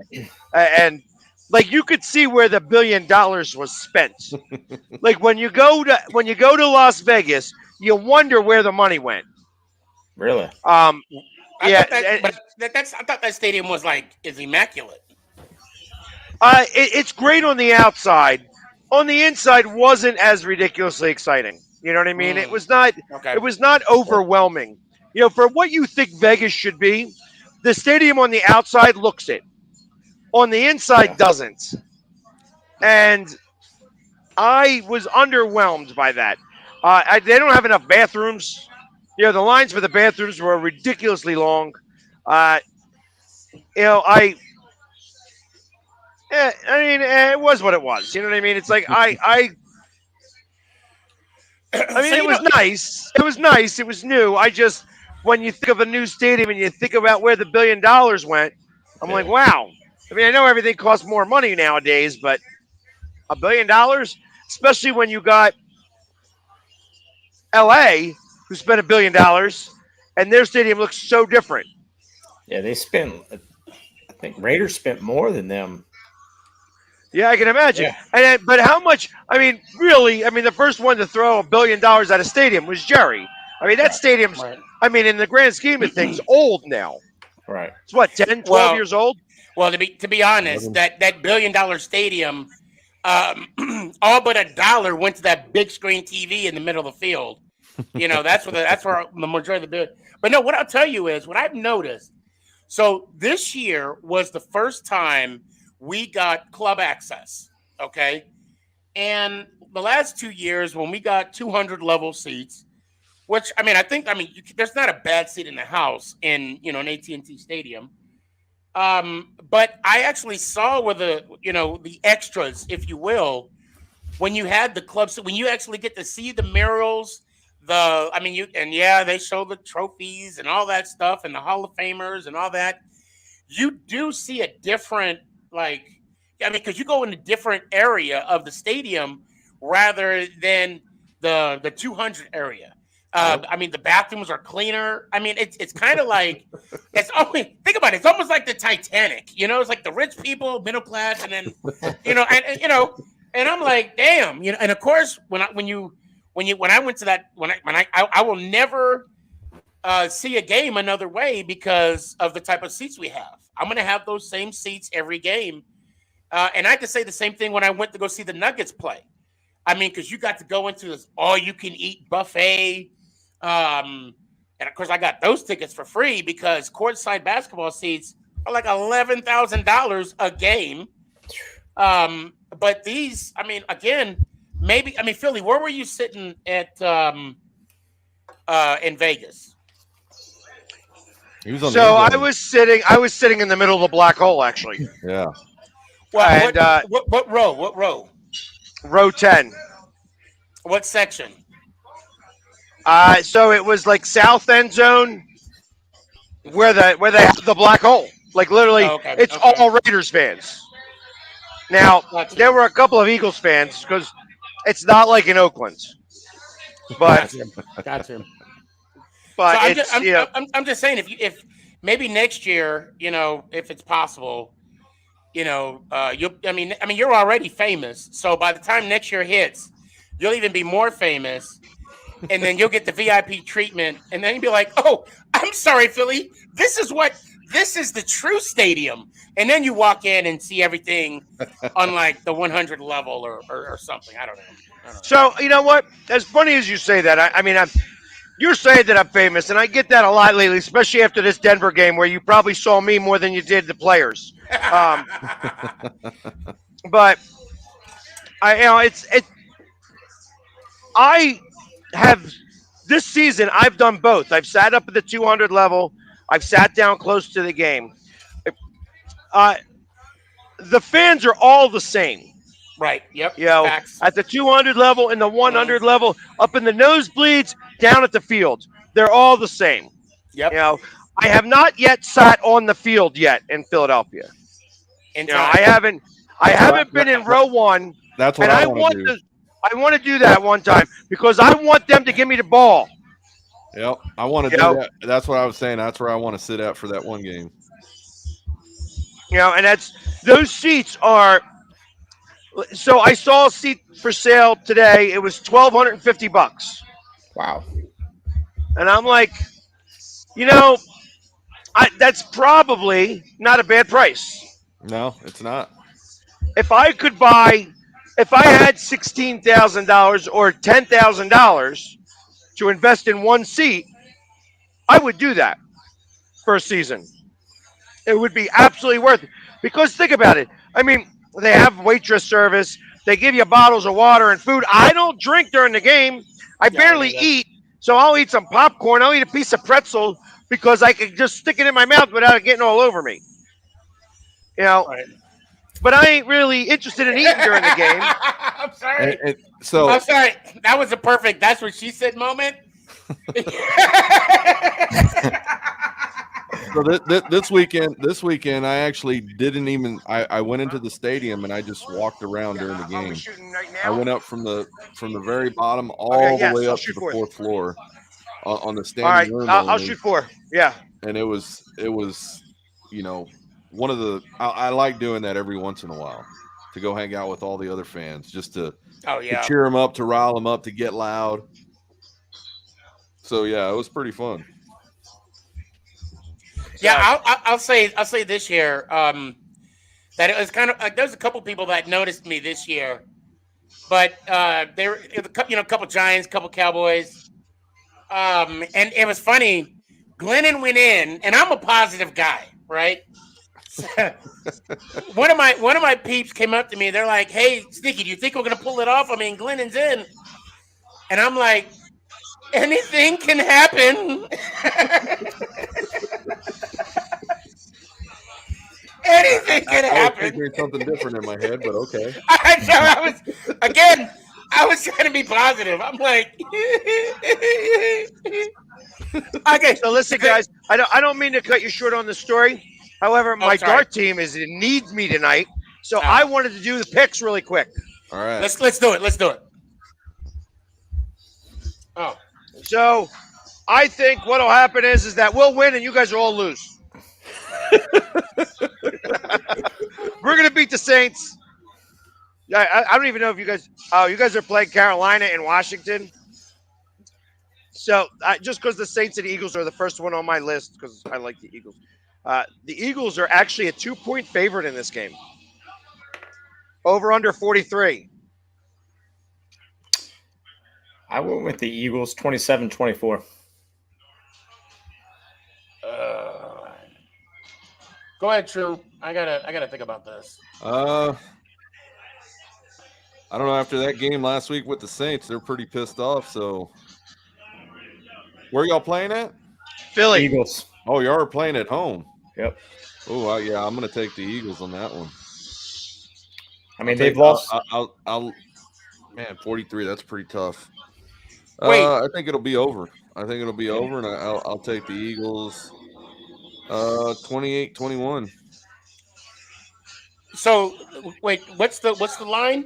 and like you could see where the $1 billion was spent. Like when you go to Las Vegas, you wonder where the money went. Really? I thought that stadium is immaculate. It's great on the outside. On the inside, wasn't as ridiculously exciting. You know what I mean? It was not. Okay. It was not overwhelming. For what you think Vegas should be. The stadium on the outside looks it. On the inside, doesn't. And I was underwhelmed by that. They don't have enough bathrooms. The lines for the bathrooms were ridiculously long. It was what it was. You know what I mean? It's like it was nice. It was nice. It was new. When you think of a new stadium and you think about where the $1 billion went, I'm like, wow. I know everything costs more money nowadays, but $1 billion, especially when you got LA, who spent $1 billion, and their stadium looks so different. Yeah, I think Raiders spent more than them. Yeah, I can imagine. Yeah. But how much? Really, the first one to throw $1 billion at a stadium was Jerry. That stadium's, in the grand scheme of things, old now. Right. It's what, 10, 12 years old? Well, to be honest, that $1 billion stadium, all but $1 went to that big screen TV in the middle of the field. That's where the majority of the bill. But no, what I'll tell you is what I've noticed. So this year was the first time we got club access. Okay. And the last 2 years when we got 200 level seats, Which there's not a bad seat in the house in an AT&T Stadium. But I actually saw where the extras, if you will, when you had the clubs, when you actually get to see the murals, they show the trophies and all that stuff and the Hall of Famers and all that. You do see a different, because you go in a different area of the stadium rather than the 200 area. The bathrooms are cleaner. It's kind of like think about it. It's almost like the Titanic. It's like the rich people, middle class, and then and I'm like, damn. And of course, when I went to that, I will never see a game another way because of the type of seats we have. I'm going to have those same seats every game. And I could say the same thing when I went to go see the Nuggets play. Because you got to go into this all-you-can-eat buffet. And, of course, I got those tickets for free because courtside basketball seats are like $11,000 a game. But these, Philly, where were you sitting at in Vegas? I was sitting in the middle of the black hole, actually. Yeah. Well, what row? What row? Row 10. What section? So it was like south end zone, where they have the black hole. Like literally, it's all Raiders fans. Now there were a couple of Eagles fans because it's not like in Oakland. But gotcha. But so I'm just saying if maybe next year, if it's possible, you're already famous. So by the time next year hits, you'll even be more famous, and then you'll get the VIP treatment, and then you'll be like, "Oh, I'm sorry, Philly. This is the true stadium." And then you walk in and see everything on like the 100 level or something. I don't know. So you know what? As funny as you say that, you're saying that I'm famous, and I get that a lot lately, especially after this Denver game where you probably saw me more than you did the players. But I have this season. I've done both. I've sat up at the 200 level. I've sat down close to the game. The fans are all the same. Right. Yep. Facts. At the 200 level and the 100 level, up in the nosebleeds, down at the field, they're all the same. Yep. I have not yet sat on the field yet in Philadelphia. I haven't been in row 1. That's what I want to do. I want to do that one time because I want them to give me the ball. Yep, I want to do that. That's what I was saying. That's where I want to sit at for that one game. And those seats are. So I saw a seat for sale today. It was $1,250. Wow. And I'm like, that's probably not a bad price. No, it's not. If I had $16,000 or $10,000 to invest in one seat, I would do that for a season. It would be absolutely worth it. Because think about it. They have waitress service. They give you bottles of water and food. I don't drink during the game. I barely eat. So I'll eat some popcorn. I'll eat a piece of pretzel because I can just stick it in my mouth without it getting all over me. Right. But I ain't really interested in eating during the game. I'm sorry. I'm sorry. That was a perfect "that's what she said" moment. So this weekend, I actually didn't even. I went into the stadium and I just walked around during the game. I went up from the very bottom all the way up to the 4th floor on the standing room. All right, I'll shoot 4. Yeah. And it was one of the. I like doing that every once in a while to go hang out with all the other fans just to cheer them up, to rile them up, to get loud. So yeah, it was pretty fun. Yeah, I'll say this year that it was kind of there's a couple people that noticed me this year, but there were a couple Giants, couple Cowboys, and it was funny. Glennon went in, and I'm a positive guy, right? one of my peeps came up to me. They're like, "Hey, Sneaky, do you think we're gonna pull it off?" Glennon's in, and I'm like, Anything can happen. Anything can I was happen. figuring something different in my head, but okay. I was trying to be positive. I'm like, okay. So listen, guys, I don't mean to cut you short on the story. However, my sorry. dart team needs me tonight, so I wanted to do the picks really quick. All right. Let's do it. Let's do it. Oh. So I think what'll happen is that we'll win and you guys will all lose. We're gonna beat the Saints. Yeah, I don't even know if you guys. Oh, you guys are playing Carolina and Washington. So just because the Saints and Eagles are the first one on my list, because I like the Eagles. The Eagles are actually a 2-point favorite in this game. Over under 43. I went with the Eagles 27-24. Go ahead, True. I gotta think about this. I don't know. After that game last week with the Saints, they're pretty pissed off. So, where y'all playing at? Philly. Eagles. Oh, you are playing at home. Yep. Oh, yeah. I'm going to take the Eagles on that one. I mean, they've lost. Man, 43. That's pretty tough. Wait. I think it'll be over. And I'll take the Eagles. 28-21. So wait, what's the line?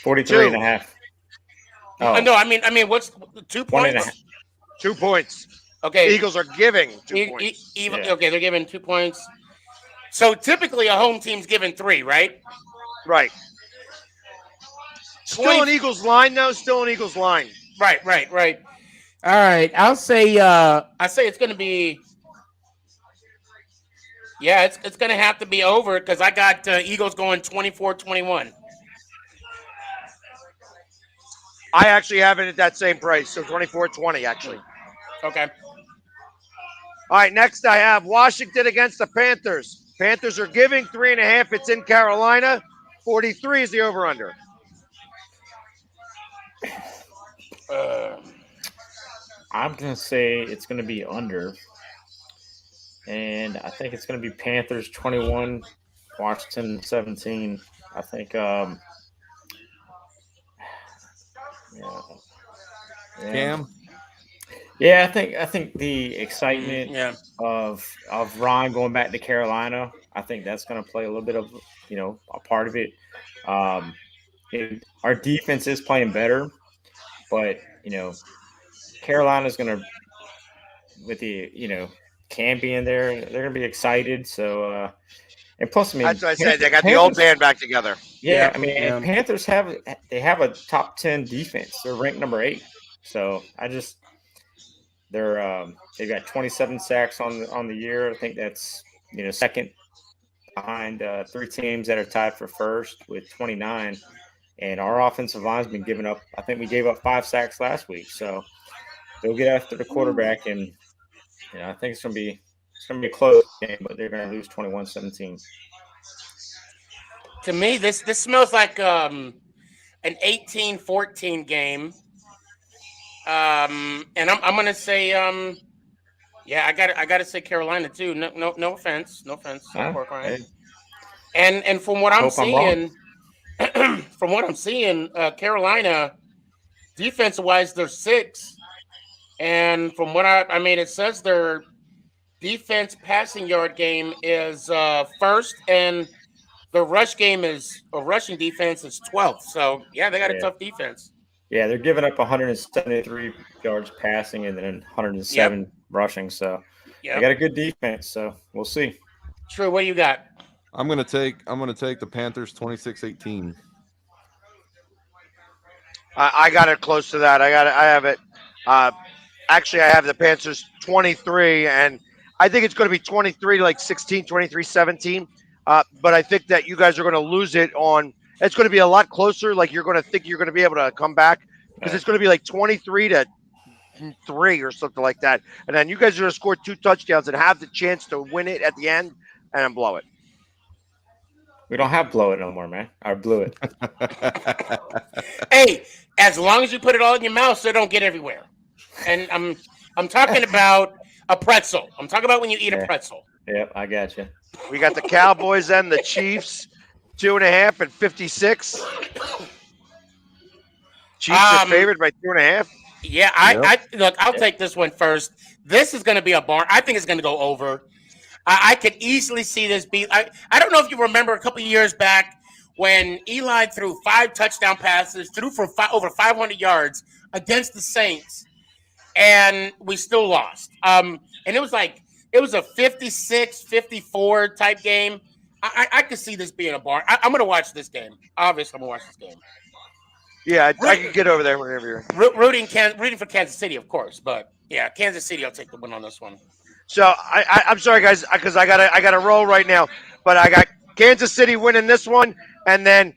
43.5. Oh. No, I mean, what's 2 points? 2 points. Okay. The Eagles are giving 2 points. Okay, they're giving 2 points. So typically a home team's giving 3, right? Right. Still an Eagles line, though. Still an Eagles line. Right. All right. I'll say it's going to be. Yeah, it's going to have to be over because I got Eagles going 24-21. I actually have it at that same price, so 24-20 actually. Okay. All right, next I have Washington against the Panthers. Panthers are giving 3.5. It's in Carolina. 43 is the over-under. I'm going to say it's going to be under. And I think it's going to be Panthers 21, Washington 17. I think Cam? Yeah, I think the excitement of Ron going back to Carolina, I think that's going to play a little bit of, a part of it. Our defense is playing better, but, Carolina's going to, with the, Cam being there, they're going to be excited. So, and plus, I mean, that's what I said. They got the old band back together. Yeah, I mean, and Panthers have a top 10 defense. They're ranked number 8. So they've got 27 sacks on the year. I think that's second behind 3 teams that are tied for first with 29. And our offensive line's been giving up. I think we gave up 5 sacks last week. So they'll get after the quarterback, and I think it's gonna be a close game, but they're gonna lose 21-17. To me, this smells like an 18-14 game. And I'm gonna say I gotta say Carolina too. No offense. Hey. And from what I'm seeing, Carolina defensive wise they're 6, and from what I mean it says their defense passing yard game is first, and the rushing defense is 12th. So yeah, they got a tough defense. Yeah, they're giving up 173 yards passing and then 107 rushing. So they got a good defense. So we'll see. True. What do you got? I'm gonna take the Panthers 26-18. I got it close to that. I have it. Actually, I have the Panthers 23, and I think it's going to be 23-16, 23-17. But I think that you guys are going to lose it on. It's going to be a lot closer. Like you're going to think you're going to be able to come back because it's going to be like 23-3 or something like that. And then you guys are going to score 2 touchdowns and have the chance to win it at the end and then blow it. We don't have blow it no more, man. I blew it. Hey, as long as you put it all in your mouth so it don't get everywhere. and I'm talking about a pretzel. I'm talking about when you eat a pretzel. Yep, I got you. We got the Cowboys and the Chiefs, 2.5 and 56. Chiefs are favored by 2.5. Yeah, I look. I'll take this one first. This is going to be a barn. I think it's going to go over. I could easily see this be. I don't know if you remember a couple of years back when Eli threw 5 touchdown passes, threw for over 500 yards against the Saints, and we still lost. And it was a 56-54 type game. I could see this being a barn. I'm going to watch this game. Obviously, I'm going to watch this game. Yeah, I can get over there whenever you're rooting for Kansas City, of course, but yeah, Kansas City. I'll take the win on this one. So I'm sorry, guys, because I gotta roll right now. But I got Kansas City winning this one, and then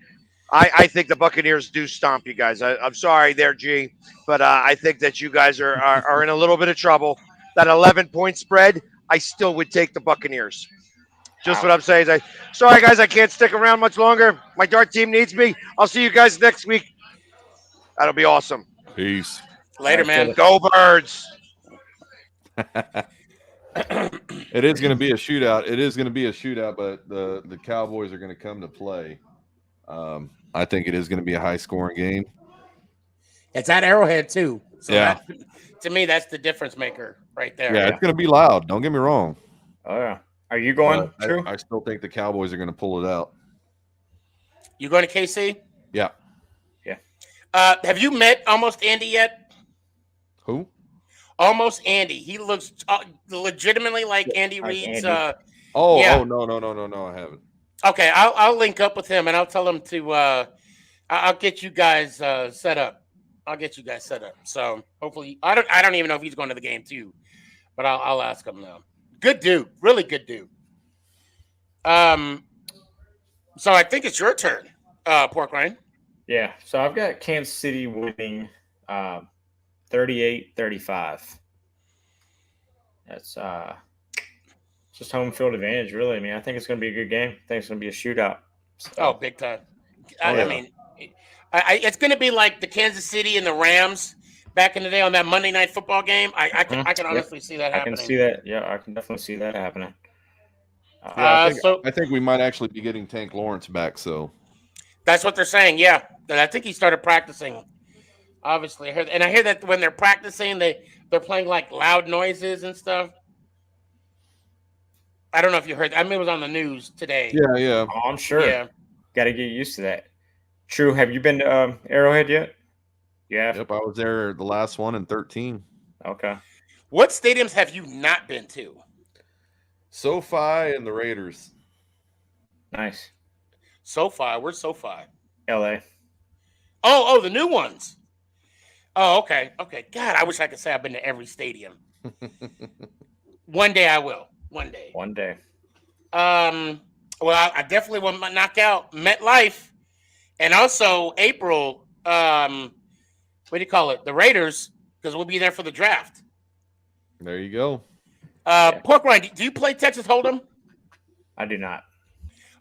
I think the Buccaneers do stomp you guys. I'm sorry there, G, but I think that you guys are in a little bit of trouble. That 11-point spread, I still would take the Buccaneers. Just what I'm saying. Sorry, guys, I can't stick around much longer. My dart team needs me. I'll see you guys next week. That'll be awesome. Peace. Later, man. Go Birds. It is going to be a shootout. But the Cowboys are going to come to play. I think it is going to be a high-scoring game. It's at Arrowhead too. So yeah. To me, that's the difference maker right there. Yeah, it's going to be loud. Don't get me wrong. Oh yeah. Are you going? True. I still think the Cowboys are going to pull it out. You going to KC? Yeah. Have you met Almost Andy yet? Who? Almost Andy. He looks legitimately like Andy Reid's. No, I haven't. Okay, I'll link up with him and I'll tell him to. I'll get you guys set up. So hopefully, I don't even know if he's going to the game too, but I'll ask him now. Good dude, really good dude. So I think it's your turn, Pork Rind. Yeah, so I've got Kansas City winning 38-35. That's just home field advantage, really. I mean, I think it's going to be a good game. I think it's going to be a shootout. So. Oh, big time. I mean, it's going to be like the Kansas City and the Rams back in the day on that Monday Night Football game. I can honestly see that happening. I can see that. Yeah, I can definitely see that happening. I think we might actually be getting Tank Lawrence back, so. That's what they're saying, yeah. I think he started practicing. Obviously, I hear that when they're practicing, they're playing like loud noises and stuff. I don't know if you heard. I mean, it was on the news today. Yeah. Oh, I'm sure. Yeah. Got to get used to that. True. Have you been to Arrowhead yet? Yeah. Yep, I was there the last one in 13. Okay. What stadiums have you not been to? SoFi and the Raiders. Nice. SoFi. Where's SoFi? LA. Oh, the new ones. Oh, okay. God, I wish I could say I've been to every stadium. One day I will. One day. Well, I definitely want to knock out MetLife, and also April. What do you call it? The Raiders, because we'll be there for the draft. There you go. Pork Rind, do you play Texas Hold'em? I do not.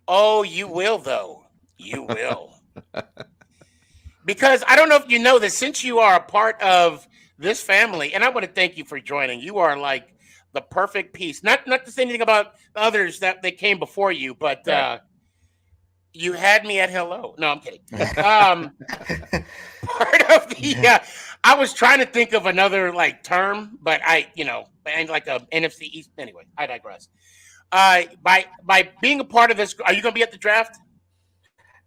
Oh, you will, though. You will. Because I don't know if you know this, since you are a part of this family, and I want to thank you for joining. You are like the perfect piece. Not to say anything about the others that they came before you, but you had me at hello. No, I'm kidding. Part of the I was trying to think of another like term, but and like a NFC East. Anyway, I digress. By being a part of this, are you going to be at the draft?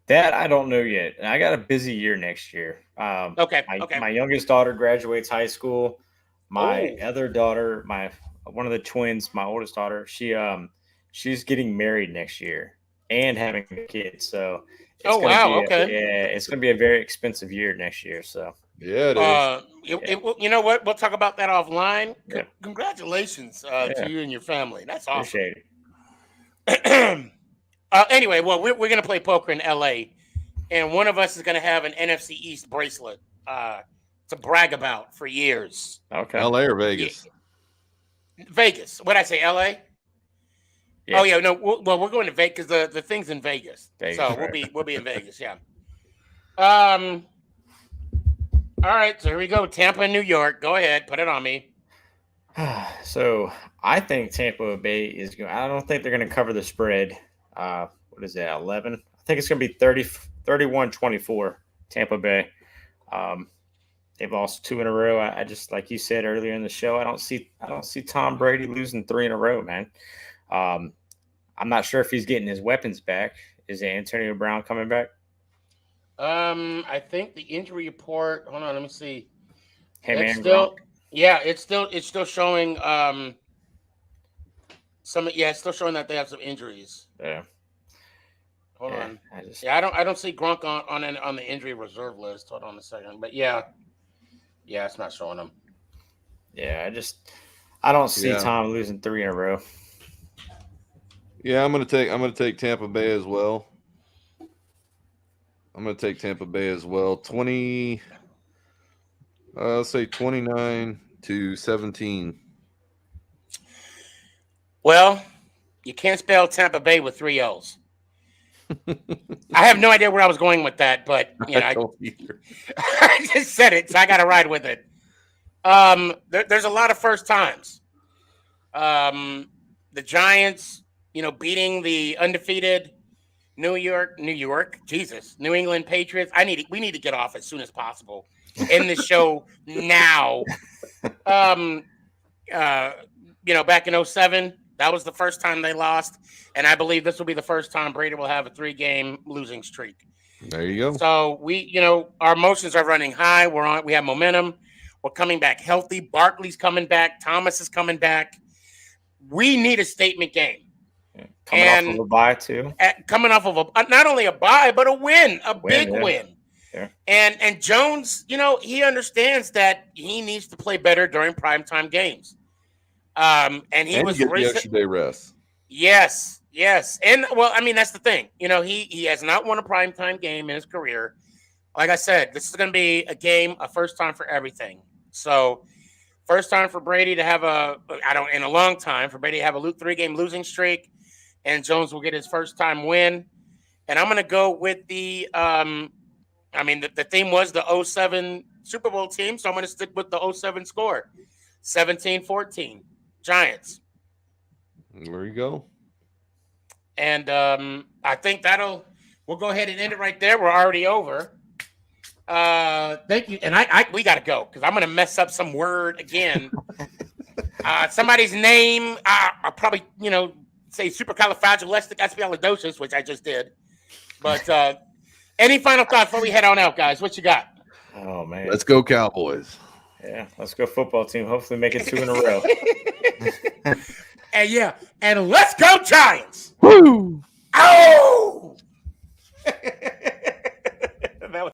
That I don't know yet. I got a busy year next year. Okay. My youngest daughter graduates high school. My other daughter, one of the twins, my oldest daughter, she's getting married next year and having a kid. So it's going to be a very expensive year next year. So yeah, it is. You know what? We'll talk about that offline. Yeah. Congratulations to you and your family. That's awesome. Appreciate it. Anyway, well, we're going to play poker in LA, and one of us is going to have an NFC East bracelet to brag about for years. Okay. LA or Vegas? Yeah. Vegas. What'd I say, LA? Yeah. Oh, yeah. No, we're going to Vegas because the thing's in Vegas. So right. we'll be in Vegas, yeah. All right, so here we go. Tampa and New York. Go ahead, put it on me. So I think Tampa Bay is going. I don't think they're going to cover the spread. What is that? 11. I think it's going to be 31-24. Tampa Bay. They've lost 2 in a row. I just, like you said earlier in the show, I don't see Tom Brady losing 3 in a row, man. I'm not sure if he's getting his weapons back. Is Antonio Brown coming back? I think the injury report. Hold on, let me see. It's still showing. It's still showing that they have some injuries. Yeah. Hold on. I don't see Gronk on the injury reserve list. Hold on a second, but yeah, it's not showing them. Yeah, I don't see Tom losing 3 in a row. Yeah, I'm gonna take Tampa Bay as well. 20. Let's say 29-17. Well, you can't spell Tampa Bay with 3 L's. I have no idea where I was going with that, but I just said it, so I got to ride with it. There's a lot of first times. The Giants, beating the undefeated New England Patriots. We need to get off as soon as possible. End the show now. Back in 2007, that was the first time they lost, and I believe this will be the first time Brady will have a 3-game losing streak. There you go. So our emotions are running high. We have momentum. We're coming back healthy. Barkley's coming back. Thomas is coming back. We need a statement game. Coming off of a bye too. Coming off of not only a bye, but a win, big win. Yeah. And Jones, he understands that he needs to play better during primetime games. And he was get the extra day rest. Yes. And that's the thing. He has not won a primetime game in his career. Like I said, this is going to be a first time for everything. So, first time for Brady to have in a long time, for Brady to have a 3-game losing streak, and Jones will get his first time win. And I'm going to go with the theme was the 2007 Super Bowl team, so I'm going to stick with the 2007 score. 17-14, Giants. There you go. And I think we'll go ahead and end it right there. We're already over. Thank you. And we got to go because I'm going to mess up some word again. Somebody's name, I'll probably, say supercalifragilisticexpialidocious, which I just did. But any final thoughts before we head on out, guys? What you got? Oh, man. Let's go Cowboys. Yeah, let's go football team. Hopefully make it 2 in a row. And let's go Giants. Woo! Oh!